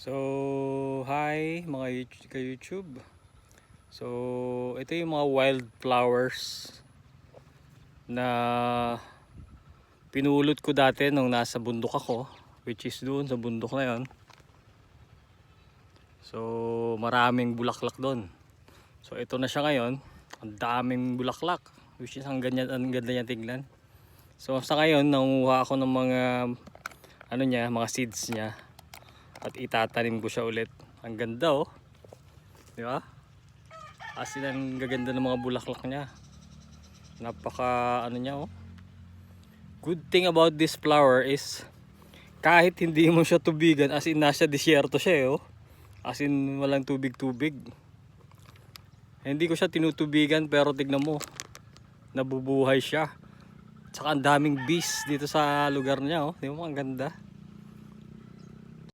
So, hi mga ka-YouTube. So, ito yung mga wildflowers na pinulot ko dati nung nasa bundok ako, which is doon sa bundok na yon. So, maraming bulaklak doon. So, ito na siya ngayon. Ang daming bulaklak, which is ang ganda niya tingnan. So, sa ngayon, nanguha ako ng mga mga seeds niya. At itatanim ko siya ulit. Ang ganda oh. Di ba? As in, ang gaganda ng mga bulaklak niya. Napaka niya oh. Good thing about this flower is kahit hindi mo siya tubigan, as in nasa disyerto siya eh, oh. As in walang tubig-tubig. Hindi ko siya tinutubigan pero tignan mo. Nabubuhay siya. Tsaka ang daming bees dito sa lugar niya oh. Di ba? Ang ganda.